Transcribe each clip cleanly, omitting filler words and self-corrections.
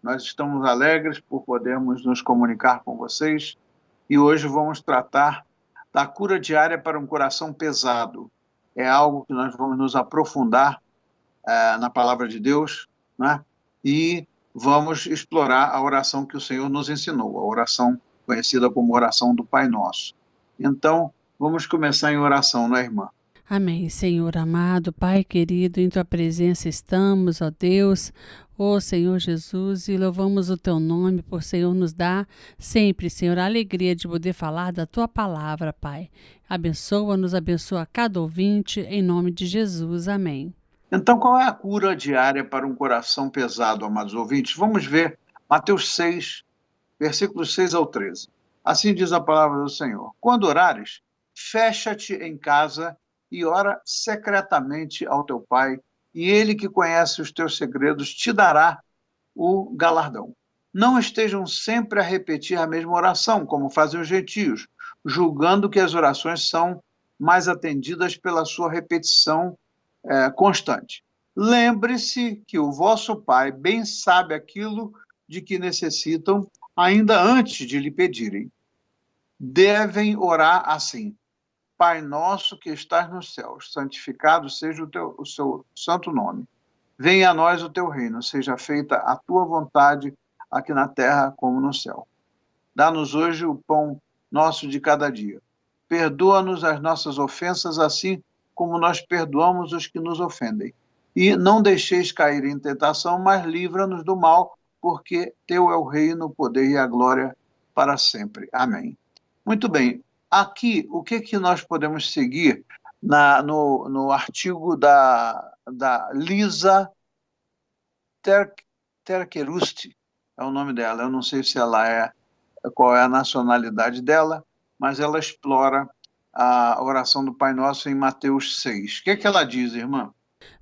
Nós estamos alegres por podermos nos comunicar com vocês e hoje vamos tratar da cura diária para um coração pesado. É algo que nós vamos nos aprofundar na palavra de Deus, né? E vamos explorar a oração que o Senhor nos ensinou, a oração conhecida como oração do Pai Nosso. Então, vamos começar em oração, não é, irmã? Amém. Senhor amado, Pai querido, em tua presença estamos, ó Deus, ó Senhor Jesus, e louvamos o teu nome por Senhor nos dar sempre, Senhor, a alegria de poder falar da tua palavra, Pai. Abençoa-nos, abençoa cada ouvinte, em nome de Jesus. Amém. Então, qual é a cura diária para um coração pesado, amados ouvintes? Vamos ver Mateus 6, versículos 6 ao 13. Assim diz a palavra do Senhor: quando orares, fecha-te em casa e ora secretamente ao teu Pai, e ele que conhece os teus segredos te dará o galardão. Não estejam sempre a repetir a mesma oração, como fazem os gentios, julgando que as orações são mais atendidas pela sua repetição constante. Lembre-se que o vosso Pai bem sabe aquilo de que necessitam ainda antes de lhe pedirem. Devem orar assim: Pai nosso que estás nos céus, santificado seja o seu santo nome. Venha a nós o teu reino, seja feita a tua vontade, aqui na terra como no céu. Dá-nos hoje o pão nosso de cada dia. Perdoa-nos as nossas ofensas, assim como nós perdoamos os que nos ofendem. E não deixeis cair em tentação, mas livra-nos do mal, porque teu é o reino, o poder e a glória para sempre. Amém. Muito bem. Aqui, o que nós podemos seguir no artigo da Lisa Terkerusti, é o nome dela. Eu não sei se qual é a nacionalidade dela, mas ela explora a oração do Pai Nosso em Mateus 6. O que ela diz, irmã?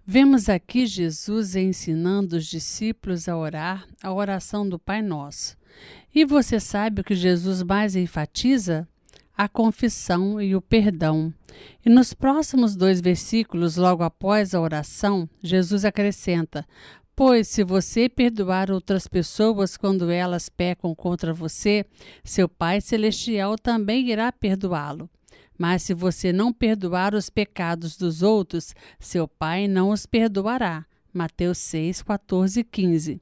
Vemos aqui Jesus ensinando os discípulos a orar a oração do Pai Nosso. E você sabe o que Jesus mais enfatiza? A confissão e o perdão. E nos próximos 2 versículos, logo após a oração, Jesus acrescenta: pois se você perdoar outras pessoas quando elas pecam contra você, seu Pai Celestial também irá perdoá-lo. Mas se você não perdoar os pecados dos outros, seu Pai não os perdoará. Mateus 6, 14 e 15.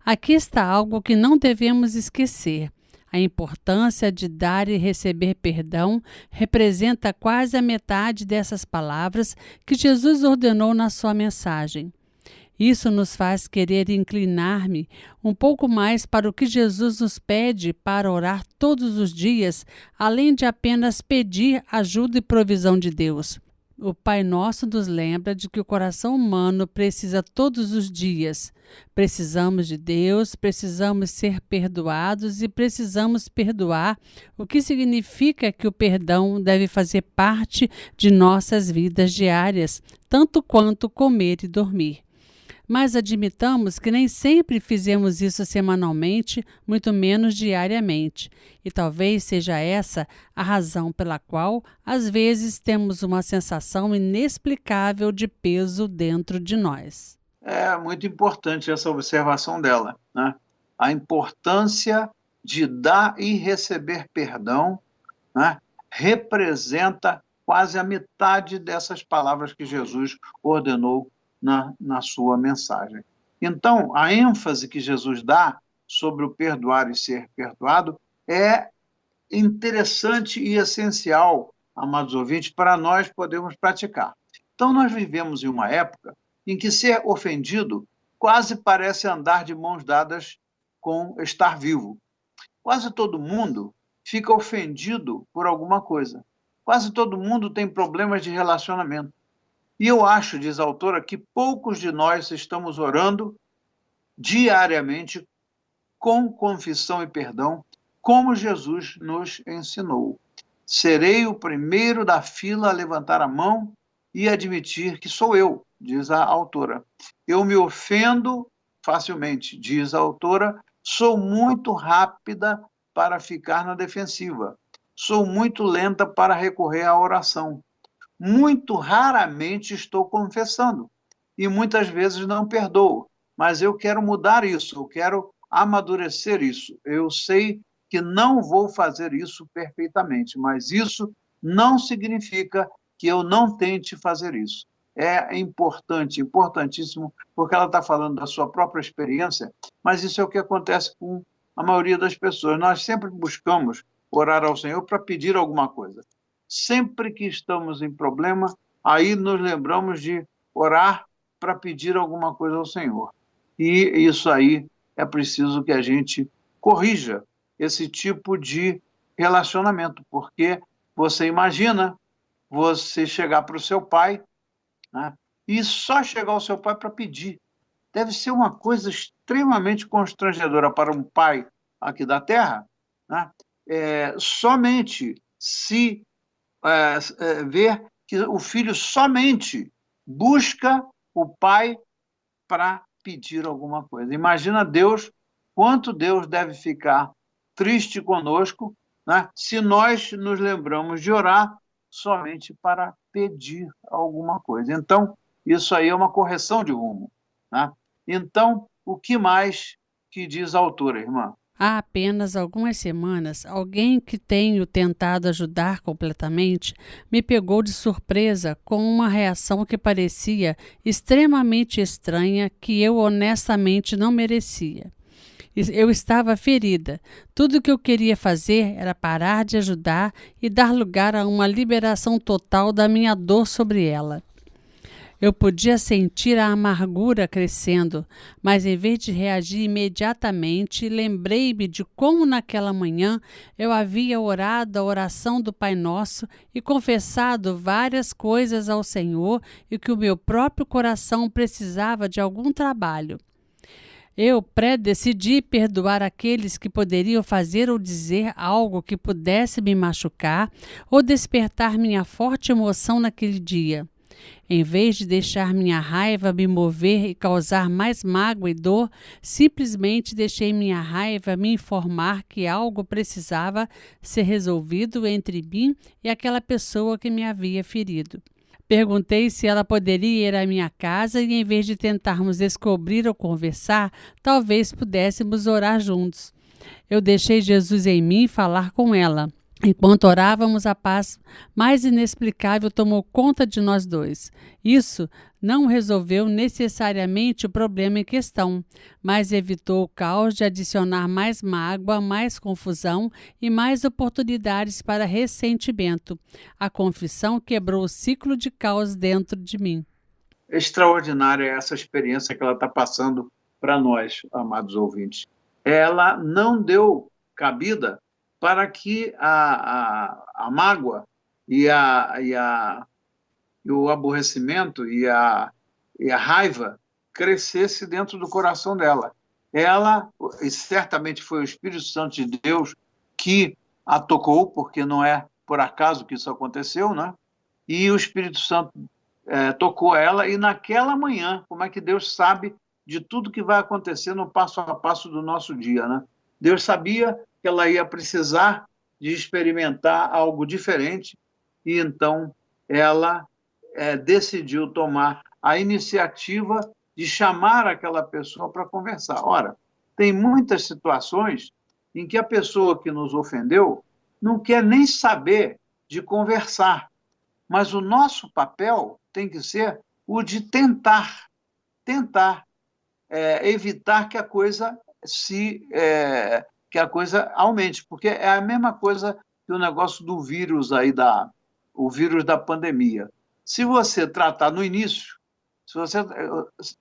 Aqui está algo que não devemos esquecer. A importância de dar e receber perdão representa quase a metade dessas palavras que Jesus ordenou na sua mensagem. Isso nos faz querer inclinar-me um pouco mais para o que Jesus nos pede para orar todos os dias, além de apenas pedir ajuda e provisão de Deus. O Pai Nosso nos lembra de que o coração humano precisa todos os dias. Precisamos de Deus, precisamos ser perdoados e precisamos perdoar, o que significa que o perdão deve fazer parte de nossas vidas diárias, tanto quanto comer e dormir. Mas admitamos que nem sempre fizemos isso semanalmente, muito menos diariamente. E talvez seja essa a razão pela qual, às vezes, temos uma sensação inexplicável de peso dentro de nós. É muito importante essa observação dela, né? A importância de dar e receber perdão, né, representa quase a metade dessas palavras que Jesus ordenou na sua mensagem. Então, a ênfase que Jesus dá sobre o perdoar e ser perdoado é interessante e essencial, amados ouvintes, para nós podermos praticar. Então, nós vivemos em uma época em que ser ofendido quase parece andar de mãos dadas com estar vivo. Quase todo mundo fica ofendido por alguma coisa. Quase todo mundo tem problemas de relacionamento. E eu acho, diz a autora, que poucos de nós estamos orando diariamente com confissão e perdão, como Jesus nos ensinou. Serei o primeiro da fila a levantar a mão e admitir que sou eu, diz a autora. Eu me ofendo facilmente, diz a autora, sou muito rápida para ficar na defensiva. Sou muito lenta para recorrer à oração. Muito raramente estou confessando e muitas vezes não perdoo, mas eu quero mudar isso, eu quero amadurecer isso. Eu sei que não vou fazer isso perfeitamente, mas isso não significa que eu não tente fazer isso. É importante, importantíssimo, porque ela está falando da sua própria experiência, mas isso é o que acontece com a maioria das pessoas. Nós sempre buscamos orar ao Senhor para pedir alguma coisa. Sempre que estamos em problema, aí nos lembramos de orar para pedir alguma coisa ao Senhor. E isso aí é preciso que a gente corrija esse tipo de relacionamento, porque você imagina você chegar para o seu pai, né, e só chegar ao seu pai para pedir. Deve ser uma coisa extremamente constrangedora para um pai aqui da Terra, né, somente se ver que o filho somente busca o pai para pedir alguma coisa. Imagina Deus, quanto Deus deve ficar triste conosco, né, se nós nos lembramos de orar somente para pedir alguma coisa. Então, isso aí é uma correção de rumo, né? Então, o que mais que diz a autora, irmã? Há apenas algumas semanas, alguém que tenho tentado ajudar completamente me pegou de surpresa com uma reação que parecia extremamente estranha que eu honestamente não merecia. Eu estava ferida. Tudo o que eu queria fazer era parar de ajudar e dar lugar a uma liberação total da minha dor sobre ela. Eu podia sentir a amargura crescendo, mas em vez de reagir imediatamente, lembrei-me de como naquela manhã eu havia orado a oração do Pai Nosso e confessado várias coisas ao Senhor e que o meu próprio coração precisava de algum trabalho. Eu pré-decidi perdoar aqueles que poderiam fazer ou dizer algo que pudesse me machucar ou despertar minha forte emoção naquele dia. Em vez de deixar minha raiva me mover e causar mais mágoa e dor, simplesmente deixei minha raiva me informar que algo precisava ser resolvido entre mim e aquela pessoa que me havia ferido. Perguntei se ela poderia ir à minha casa e, em vez de tentarmos descobrir ou conversar, talvez pudéssemos orar juntos. Eu deixei Jesus em mim falar com ela. Enquanto orávamos, a paz mais inexplicável tomou conta de nós dois. Isso não resolveu necessariamente o problema em questão, mas evitou o caos de adicionar mais mágoa, mais confusão e mais oportunidades para ressentimento. A confissão quebrou o ciclo de caos dentro de mim. Extraordinária essa experiência que ela está passando para nós, amados ouvintes. Ela não deu cabida para que a mágoa e o aborrecimento e a raiva crescesse dentro do coração dela. Ela, e certamente foi o Espírito Santo de Deus que a tocou, porque não é por acaso que isso aconteceu, né? E o Espírito Santo tocou ela, e naquela manhã, como é que Deus sabe de tudo que vai acontecer no passo a passo do nosso dia, né? Deus sabia que ela ia precisar de experimentar algo diferente, e então ela decidiu tomar a iniciativa de chamar aquela pessoa para conversar. Ora, tem muitas situações em que a pessoa que nos ofendeu não quer nem saber de conversar, mas o nosso papel tem que ser o de tentar evitar que a coisa que a coisa aumente, porque é a mesma coisa que o negócio do vírus aí, o vírus da pandemia. Se você tratar no início, se você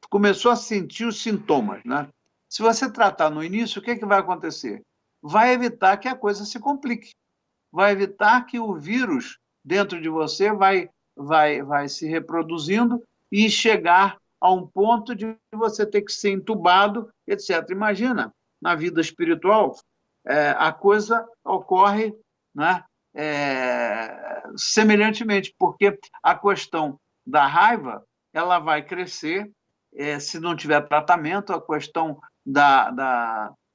começou a sentir os sintomas, né? Se você tratar no início, o que vai acontecer? Vai evitar que a coisa se complique, vai evitar que o vírus dentro de você vai vai se reproduzindo e chegar a um ponto de você ter que ser entubado, etc. Imagina, na vida espiritual, a coisa ocorre, né, semelhantemente, porque a questão da raiva ela vai crescer se não tiver tratamento, a questão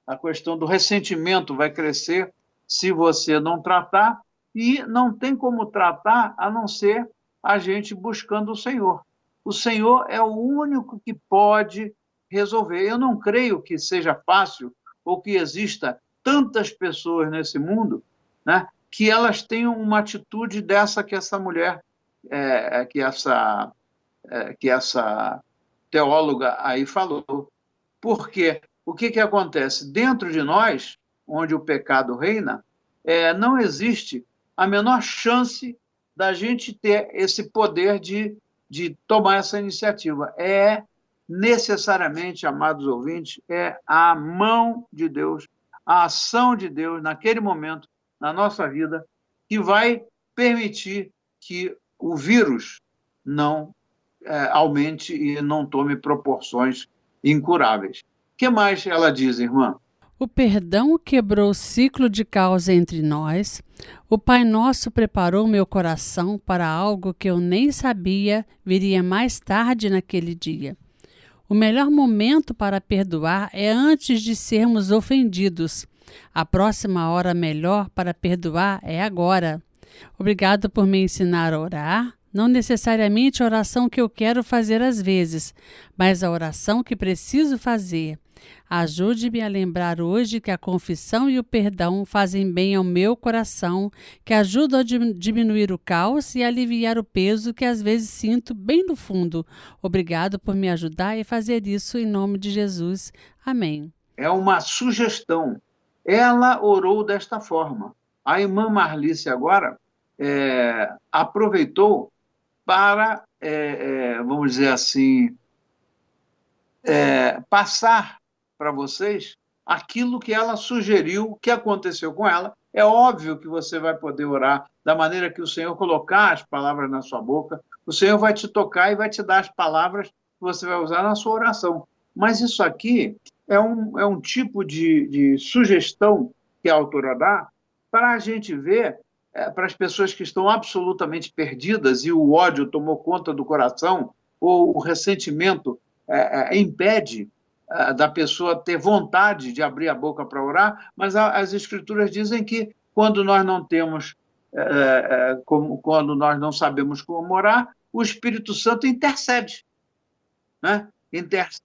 a questão do ressentimento vai crescer se você não tratar, e não tem como tratar a não ser a gente buscando o Senhor. O Senhor é o único que pode resolver. Eu não creio que seja fácil ou que exista tantas pessoas nesse mundo, né, que elas tenham uma atitude dessa que essa mulher, que essa teóloga aí falou. Porque o que acontece? Dentro de nós, onde o pecado reina, não existe a menor chance da gente ter esse poder de tomar essa iniciativa. Necessariamente, amados ouvintes, a mão de Deus, a ação de Deus naquele momento, na nossa vida, que vai permitir que o vírus não aumente e não tome proporções incuráveis. O que mais ela diz, irmã? O perdão quebrou o ciclo de causa entre nós. O Pai Nosso preparou meu coração para algo que eu nem sabia viria mais tarde naquele dia. O melhor momento para perdoar é antes de sermos ofendidos. A próxima hora melhor para perdoar é agora. Obrigado por me ensinar a orar. Não necessariamente a oração que eu quero fazer às vezes, mas a oração que preciso fazer. Ajude-me a lembrar hoje que a confissão e o perdão fazem bem ao meu coração, que ajudam a diminuir o caos e aliviar o peso que às vezes sinto bem no fundo. Obrigado por me ajudar e fazer isso em nome de Jesus. Amém. É uma sugestão. Ela orou desta forma. A irmã Marlice agora aproveitou para, vamos dizer assim, passar para vocês aquilo que ela sugeriu, que aconteceu com ela. É óbvio que você vai poder orar da maneira que o Senhor colocar as palavras na sua boca. O Senhor vai te tocar e vai te dar as palavras que você vai usar na sua oração. Mas isso aqui é um tipo de sugestão que a autora dá para a gente ver, para as pessoas que estão absolutamente perdidas e o ódio tomou conta do coração, ou o ressentimento impede da pessoa ter vontade de abrir a boca para orar, mas as Escrituras dizem que quando nós não temos, quando nós não sabemos como orar, o Espírito Santo intercede, né? Intercede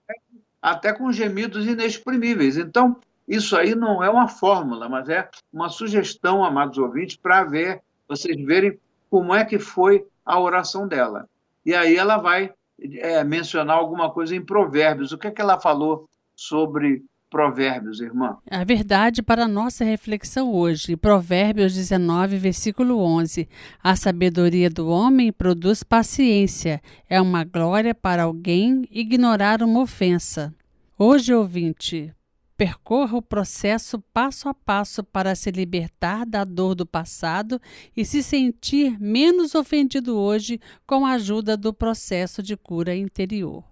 até com gemidos inexprimíveis. Então, isso aí não é uma fórmula, mas é uma sugestão, amados ouvintes, para vocês verem como é que foi a oração dela. E aí ela vai mencionar alguma coisa em Provérbios. O que ela falou sobre Provérbios, irmã? A verdade para a nossa reflexão hoje, Provérbios 19, versículo 11. A sabedoria do homem produz paciência. É uma glória para alguém ignorar uma ofensa. Hoje, ouvinte, percorra o processo passo a passo para se libertar da dor do passado e se sentir menos ofendido hoje com a ajuda do processo de cura interior.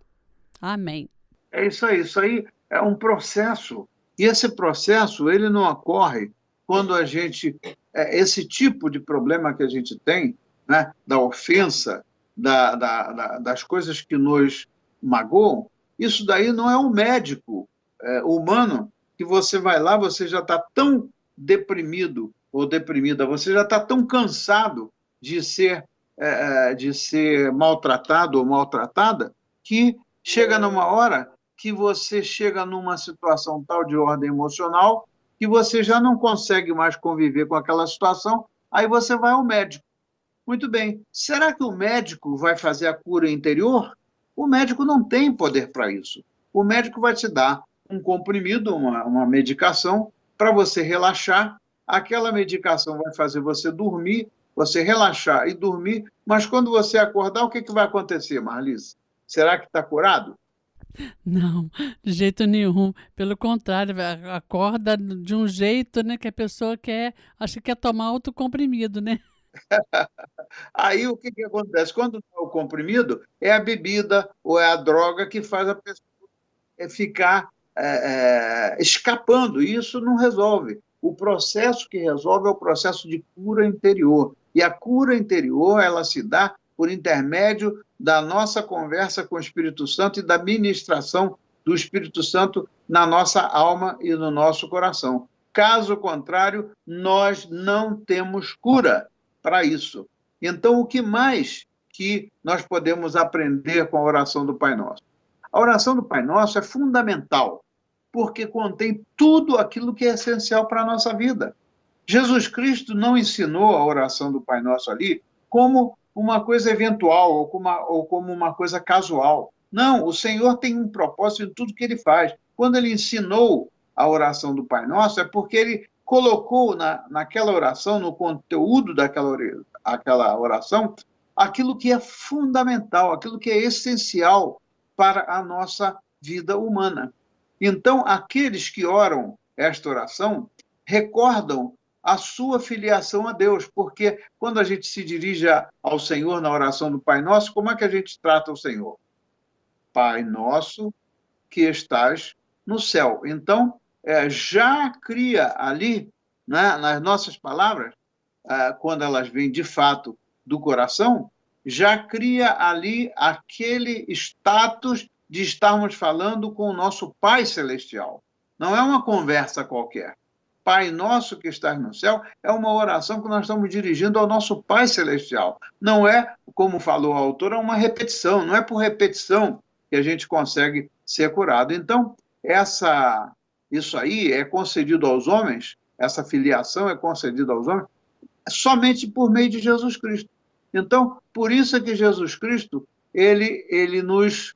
Amém. É isso aí. Isso aí é um processo. E esse processo, ele não ocorre quando a gente... esse tipo de problema que a gente tem, né, da ofensa, das coisas que nos magoam, isso daí não é um médico humano que você vai lá, você já está tão deprimido ou deprimida, você já está tão cansado de ser maltratado ou maltratada, que chega numa hora que você chega numa situação tal de ordem emocional que você já não consegue mais conviver com aquela situação, aí você vai ao médico. Muito bem, será que o médico vai fazer a cura interior? O médico não tem poder para isso. O médico vai te dar um comprimido, uma medicação, para você relaxar. Aquela medicação vai fazer você dormir, você relaxar e dormir, mas quando você acordar, o que vai acontecer, Marlice? Será que está curado? Não, de jeito nenhum. Pelo contrário, acorda de um jeito, né, que a pessoa acha que quer tomar autocomprimido, né? Aí o que, que acontece? Quando não é o comprimido, é a bebida ou é a droga que faz a pessoa ficar escapando. E isso não resolve. O processo que resolve é o processo de cura interior. E a cura interior, ela se dá por intermédio da nossa conversa com o Espírito Santo e da ministração do Espírito Santo na nossa alma e no nosso coração. Caso contrário, nós não temos cura para isso. Então, o que mais que nós podemos aprender com a oração do Pai Nosso? A oração do Pai Nosso é fundamental, porque contém tudo aquilo que é essencial para a nossa vida. Jesus Cristo não ensinou a oração do Pai Nosso ali como uma coisa eventual ou como uma coisa casual. Não, o Senhor tem um propósito em tudo que ele faz. Quando ele ensinou a oração do Pai Nosso, é porque ele colocou naquela oração, no conteúdo aquela oração, aquilo que é fundamental, aquilo que é essencial para a nossa vida humana. Então, aqueles que oram esta oração recordam a sua filiação a Deus, porque quando a gente se dirige ao Senhor na oração do Pai Nosso, como é que a gente trata o Senhor? Pai Nosso que estás no céu. Então, já cria ali, né, nas nossas palavras, quando elas vêm de fato do coração, já cria ali aquele status de estarmos falando com o nosso Pai Celestial. Não é uma conversa qualquer. Pai nosso que estás no céu é uma oração que nós estamos dirigindo ao nosso Pai Celestial. Não é, como falou a autora, uma repetição. Não é por repetição que a gente consegue ser curado. Então, isso aí é concedido aos homens, essa filiação é concedida aos homens somente por meio de Jesus Cristo. Então, por isso é que Jesus Cristo, ele nos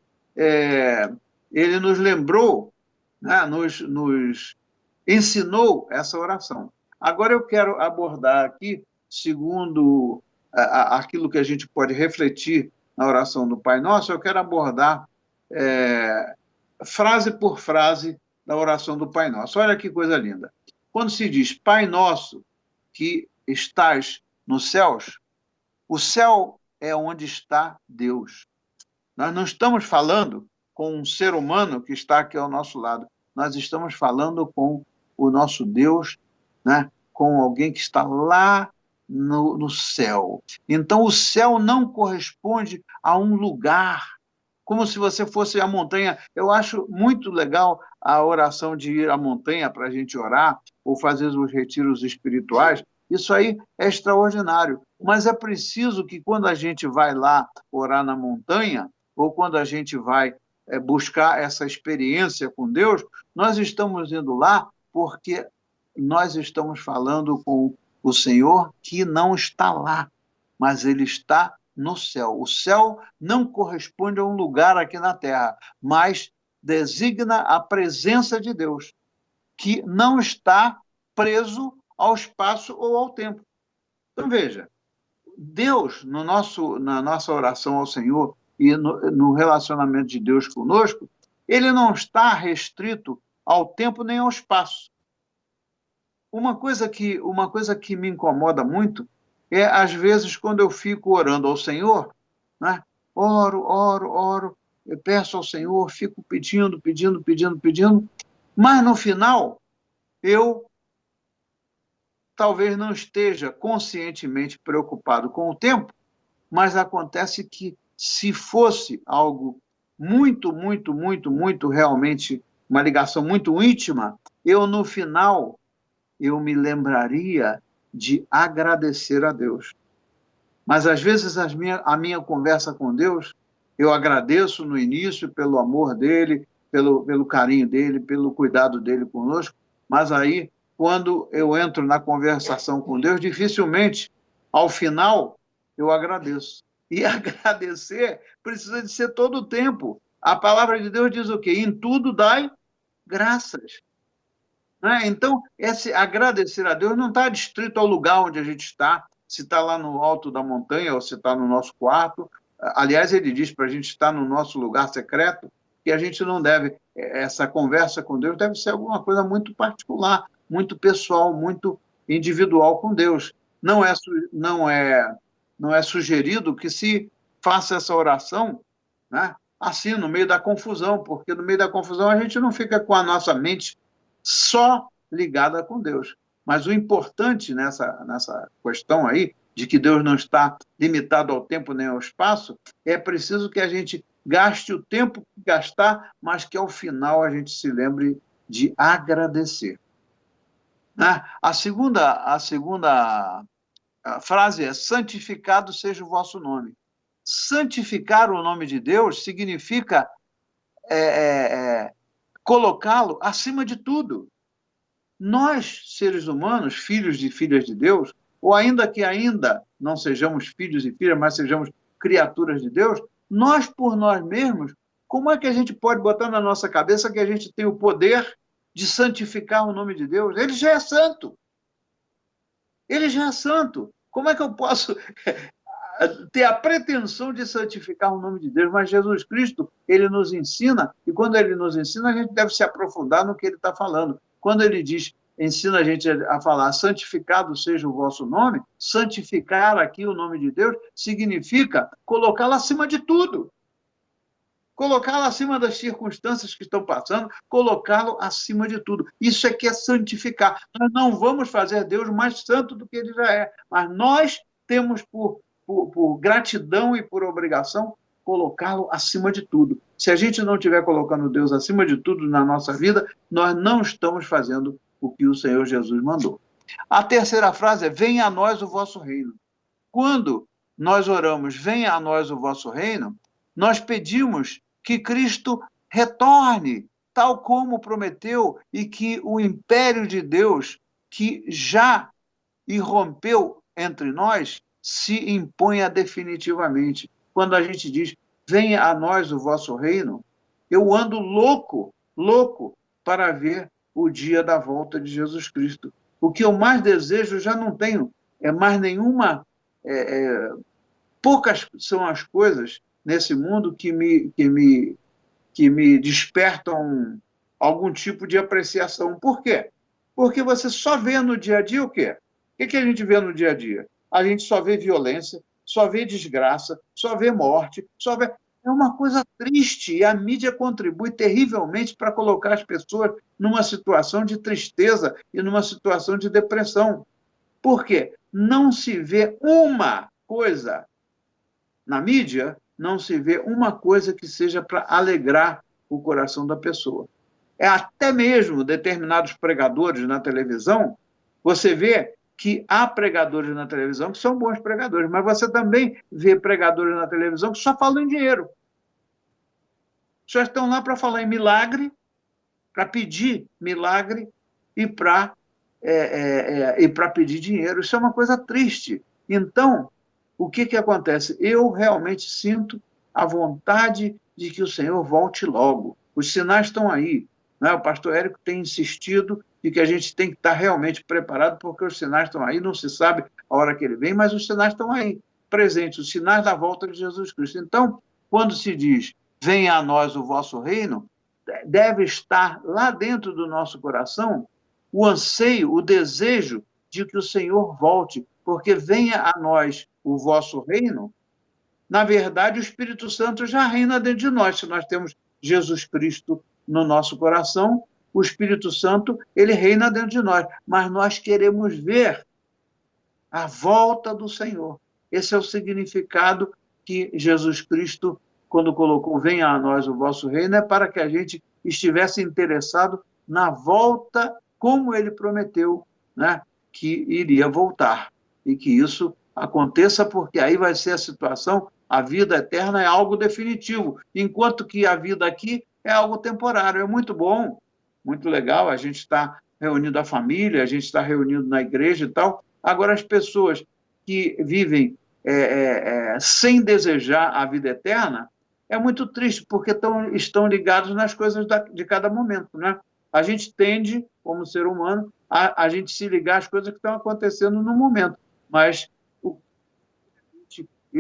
lembrou, né, nos ensinou essa oração. Agora eu quero abordar aqui, segundo aquilo que a gente pode refletir na oração do Pai Nosso, eu quero abordar frase por frase da oração do Pai Nosso. Olha que coisa linda. Quando se diz Pai Nosso que estás nos céus, o céu é onde está Deus. Nós não estamos falando com um ser humano que está aqui ao nosso lado. Nós estamos falando com o nosso Deus, né? Com alguém que está lá no céu. Então, o céu não corresponde a um lugar, como se você fosse à montanha. Eu acho muito legal a oração de ir à montanha para a gente orar, ou fazer os retiros espirituais. Isso aí é extraordinário. Mas é preciso que quando a gente vai lá orar na montanha, ou quando a gente vai buscar essa experiência com Deus, nós estamos indo lá porque nós estamos falando com o Senhor que não está lá, mas ele está no céu. O céu não corresponde a um lugar aqui na terra, mas designa a presença de Deus, que não está preso ao espaço ou ao tempo. Então, veja, Deus, na nossa oração ao Senhor e no relacionamento de Deus conosco, ele não está restrito ao tempo nem ao espaço. Uma coisa que me incomoda muito é, às vezes, quando eu fico orando ao Senhor, né? Oro, eu peço ao Senhor, fico pedindo, mas no final eu talvez não esteja conscientemente preocupado com o tempo, mas acontece que se fosse algo muito realmente, uma ligação muito íntima, eu no final, eu me lembraria de agradecer a Deus. Mas às vezes a minha conversa com Deus, eu agradeço no início pelo amor dele, pelo carinho dele, pelo cuidado dele conosco, mas aí, quando eu entro na conversação com Deus, dificilmente, ao final, eu agradeço. E agradecer precisa de ser todo o tempo. A palavra de Deus diz o quê? Em tudo dai graças. Né? Então, esse agradecer a Deus não está distrito ao lugar onde a gente está, se está lá no alto da montanha ou se está no nosso quarto. Aliás, ele diz para a gente estar no nosso lugar secreto, que a gente não deve, essa conversa com Deus deve ser alguma coisa muito particular, muito pessoal, muito individual com Deus. não é sugerido que se faça essa oração, né, assim, no meio da confusão, porque no meio da confusão a gente não fica com a nossa mente só ligada com Deus. Mas o importante nessa questão aí, de que Deus não está limitado ao tempo nem ao espaço, é preciso que a gente gaste o tempo que gastar, mas que ao final a gente se lembre de agradecer. Né? A segunda frase é: santificado seja o vosso nome. Santificar o nome de Deus significa colocá-lo acima de tudo. Nós, seres humanos, filhos e filhas de Deus, ou ainda que ainda não sejamos filhos e filhas, mas sejamos criaturas de Deus, nós por nós mesmos, como é que a gente pode botar na nossa cabeça que a gente tem o poder de santificar o nome de Deus? Ele já é santo. Ele já é santo. Como é que eu posso ter a pretensão de santificar o nome de Deus? Mas Jesus Cristo, ele nos ensina, e quando ele nos ensina, a gente deve se aprofundar no que ele está falando. Quando ele diz, ensina a gente a falar, santificado seja o vosso nome, santificar aqui o nome de Deus significa colocá-lo acima de tudo. Colocá-lo acima das circunstâncias que estão passando, colocá-lo acima de tudo. Isso é que é santificar. Nós não vamos fazer Deus mais santo do que ele já é, mas nós temos por gratidão e por obrigação colocá-lo acima de tudo. Se a gente não estiver colocando Deus acima de tudo na nossa vida, nós não estamos fazendo o que o Senhor Jesus mandou. A terceira frase é: venha a nós o vosso reino. Quando nós oramos, venha a nós o vosso reino, nós pedimos que Cristo retorne, tal como prometeu, e que o império de Deus, que já irrompeu entre nós, se imponha definitivamente. Quando a gente diz, venha a nós o vosso reino, eu ando louco para ver o dia da volta de Jesus Cristo. O que eu mais desejo, já não tenho mais nenhuma... poucas são as coisas nesse mundo que me despertam algum tipo de apreciação. Por quê? Porque você só vê no dia a dia o quê? O que a gente vê no dia a dia? A gente só vê violência, só vê desgraça, só vê morte, só vê... É uma coisa triste, e a mídia contribui terrivelmente para colocar as pessoas numa situação de tristeza e numa situação de depressão. Por quê? Não se vê uma coisa na mídia, não se vê uma coisa que seja para alegrar o coração da pessoa. Até mesmo determinados pregadores na televisão, você vê que há pregadores na televisão que são bons pregadores, mas você também vê pregadores na televisão que só falam em dinheiro. Só estão lá para falar em milagre, para pedir milagre e para pedir dinheiro. Isso é uma coisa triste. Então, o que acontece? Eu realmente sinto a vontade de que o Senhor volte logo. Os sinais estão aí. Né? O pastor Érico tem insistido de que a gente tem que estar realmente preparado, porque os sinais estão aí, não se sabe a hora que ele vem, mas os sinais estão aí, presentes, os sinais da volta de Jesus Cristo. Então, quando se diz, venha a nós o vosso reino, deve estar lá dentro do nosso coração o anseio, o desejo de que o Senhor volte, porque venha a nós o vosso reino. Na verdade, o Espírito Santo já reina dentro de nós. Se nós temos Jesus Cristo no nosso coração, o Espírito Santo, ele reina dentro de nós. Mas nós queremos ver a volta do Senhor. Esse é o significado que Jesus Cristo, quando colocou, venha a nós o vosso reino, é para que a gente estivesse interessado na volta, como ele prometeu, né, que iria voltar. E que isso aconteça, porque aí vai ser a situação, a vida eterna é algo definitivo, enquanto que a vida aqui é algo temporário. É muito bom, muito legal, a gente está reunindo a família, a gente está reunido na igreja e tal. Agora, as pessoas que vivem sem desejar a vida eterna, é muito triste, porque estão ligados nas coisas de cada momento, né? A gente tende, como ser humano, a gente se ligar às coisas que estão acontecendo no momento, mas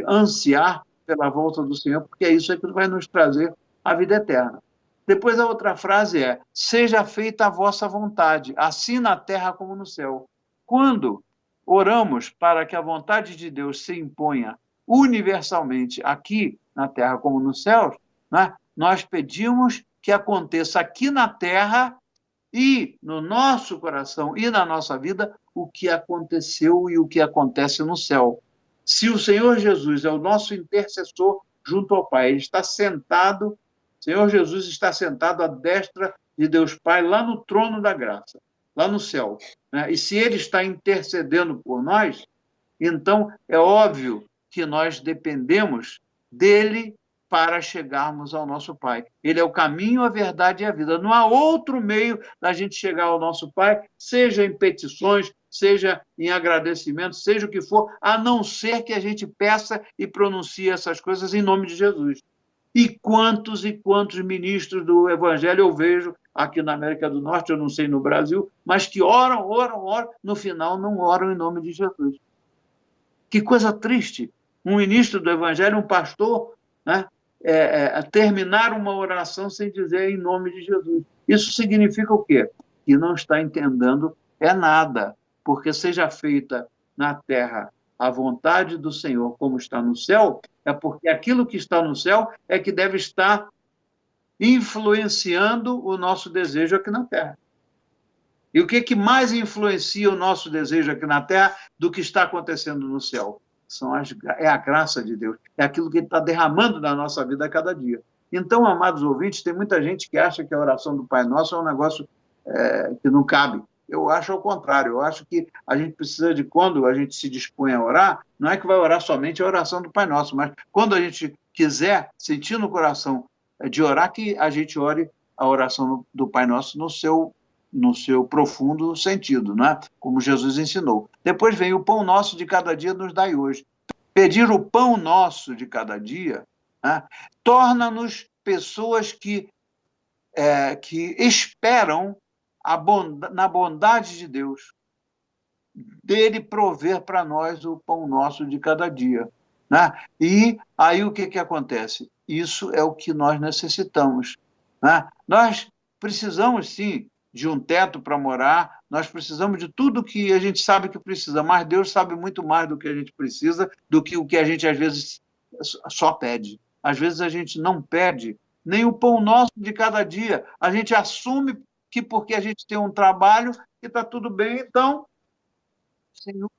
ansiar pela volta do Senhor, porque é isso que vai nos trazer a vida eterna. Depois a outra frase é, seja feita a vossa vontade, assim na terra como no céu. Quando oramos para que a vontade de Deus se imponha universalmente aqui na terra como nos céus, né? Nós pedimos que aconteça aqui na terra e no nosso coração e na nossa vida o que aconteceu e o que acontece no céu. Se o Senhor Jesus é o nosso intercessor junto ao Pai, ele está sentado, o Senhor Jesus está sentado à destra de Deus Pai, lá no trono da graça, lá no céu, né? E se ele está intercedendo por nós, então é óbvio que nós dependemos dele para chegarmos ao nosso Pai. Ele é o caminho, a verdade e a vida. Não há outro meio da gente chegar ao nosso Pai, seja em petições, seja em agradecimento, seja o que for, a não ser que a gente peça e pronuncie essas coisas em nome de Jesus. E quantos ministros do Evangelho eu vejo aqui na América do Norte, eu não sei no Brasil, mas que oram, no final não oram em nome de Jesus. Que coisa triste, um ministro do Evangelho, um pastor, né, terminar uma oração sem dizer em nome de Jesus. Isso significa o quê? Que não está entendendo nada, porque seja feita na terra a vontade do Senhor como está no céu, é porque aquilo que está no céu é que deve estar influenciando o nosso desejo aqui na terra. E o que mais influencia o nosso desejo aqui na terra do que está acontecendo no céu? É a graça de Deus, é aquilo que ele está derramando na nossa vida a cada dia. Então, amados ouvintes, tem muita gente que acha que a oração do Pai Nosso é um negócio que não cabe. Eu acho ao contrário, eu acho que a gente precisa de, quando a gente se dispõe a orar, não é que vai orar somente a oração do Pai Nosso, mas quando a gente quiser sentir no coração de orar, que a gente ore a oração do Pai Nosso no seu profundo sentido, né? Como Jesus ensinou. Depois vem o pão nosso de cada dia nos dai hoje. Pedir o pão nosso de cada dia, né, torna-nos pessoas que esperam na bondade de Deus, dele prover para nós o pão nosso de cada dia. Né? E aí o que acontece? Isso é o que nós necessitamos. Né? Nós precisamos, sim, de um teto para morar, nós precisamos de tudo que a gente sabe que precisa, mas Deus sabe muito mais do que a gente precisa, do que o que a gente, às vezes, só pede. Às vezes a gente não pede nem o pão nosso de cada dia. A gente assume que porque a gente tem um trabalho que está tudo bem, então, Senhor,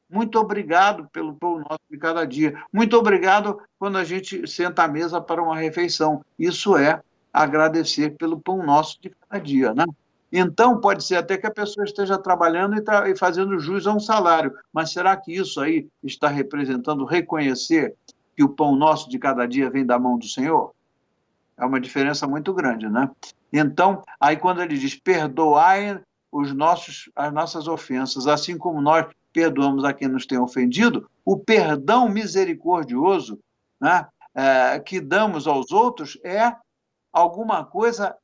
muito obrigado pelo pão nosso de cada dia. Muito obrigado quando a gente senta à mesa para uma refeição. Isso é agradecer pelo pão nosso de cada dia, né? Então, pode ser até que a pessoa esteja trabalhando e fazendo jus a um salário, mas será que isso aí está representando reconhecer que o pão nosso de cada dia vem da mão do Senhor? É uma diferença muito grande, né? Então, aí quando ele diz, perdoai as nossas ofensas, assim como nós perdoamos a quem nos tem ofendido, o perdão misericordioso, né, que damos aos outros é alguma coisa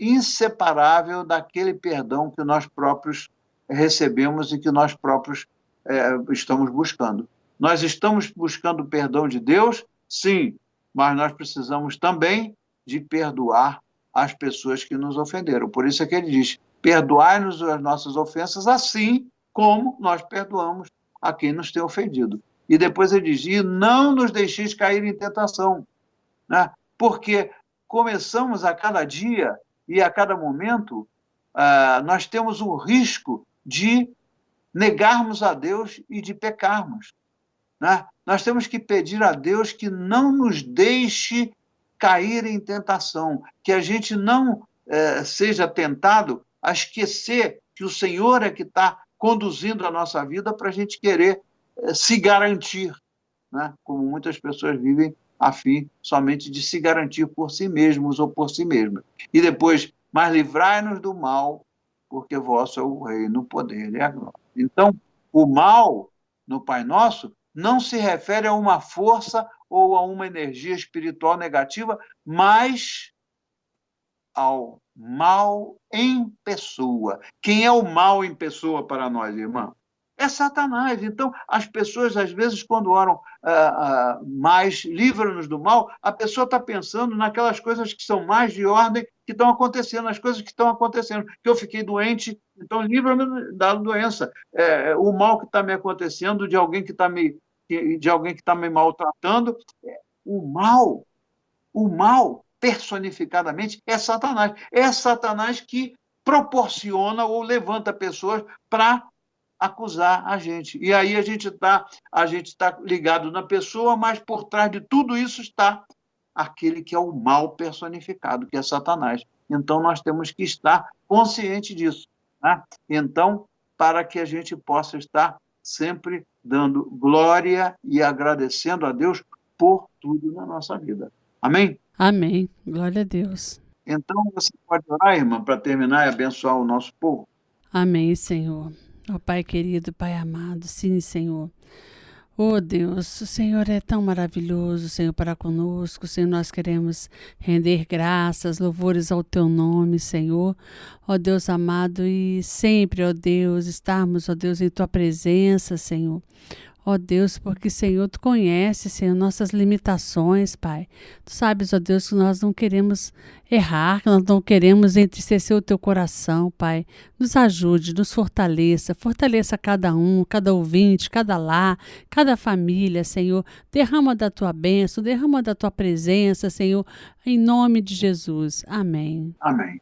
inseparável daquele perdão que nós próprios recebemos e que nós próprios estamos buscando. Nós estamos buscando o perdão de Deus, sim, mas nós precisamos também de perdoar as pessoas que nos ofenderam. Por isso é que ele diz, perdoai-nos as nossas ofensas, assim como nós perdoamos a quem nos tem ofendido. E depois ele diz, e não nos deixeis cair em tentação, né? Porque começamos a cada dia e a cada momento, nós temos o risco de negarmos a Deus e de pecarmos. Né? Nós temos que pedir a Deus que não nos deixe cair em tentação, que a gente não seja tentado a esquecer que o Senhor é que está conduzindo a nossa vida para a gente querer se garantir, né? Como muitas pessoas vivem a fim somente de se garantir por si mesmos ou por si mesmas. E depois, mas livrai-nos do mal, porque vosso é o reino, o poder e a glória. Então, o mal no Pai Nosso não se refere a uma força ou a uma energia espiritual negativa, mas ao mal em pessoa. Quem é o mal em pessoa para nós, irmã? É Satanás. Então, as pessoas, às vezes, quando oram mais, livra-nos do mal, a pessoa está pensando naquelas coisas que são mais de ordem que estão acontecendo, as coisas que estão acontecendo. Que eu fiquei doente, então livra-me da doença. O mal que está me acontecendo, de alguém que está me maltratando. O mal, personificadamente, é Satanás. É Satanás que proporciona ou levanta pessoas para acusar a gente. E aí a gente tá ligado na pessoa, mas por trás de tudo isso está aquele que é o mal personificado, que é Satanás. Então nós temos que estar consciente disso, né? Então, para que a gente possa estar sempre dando glória e agradecendo a Deus por tudo na nossa vida. Amém? Amém. Glória a Deus. Então você pode orar, irmã, para terminar e abençoar o nosso povo? Amém, Senhor. Ó Pai querido, Pai amado, sim, Senhor. Oh Deus, o Senhor é tão maravilhoso, Senhor, para conosco. Senhor, nós queremos render graças, louvores ao Teu nome, Senhor. Ó Deus amado, e sempre, ó Deus, estarmos, ó Deus, em Tua presença, Senhor. Ó Deus, porque, Senhor, Tu conheces, Senhor, nossas limitações, Pai. Tu sabes, ó Deus, que nós não queremos errar, que nós não queremos entristecer o Teu coração, Pai. Nos ajude, nos fortaleça, fortaleça cada um, cada ouvinte, cada lar, cada família, Senhor. Derrama da Tua bênção, derrama da Tua presença, Senhor, em nome de Jesus. Amém. Amém.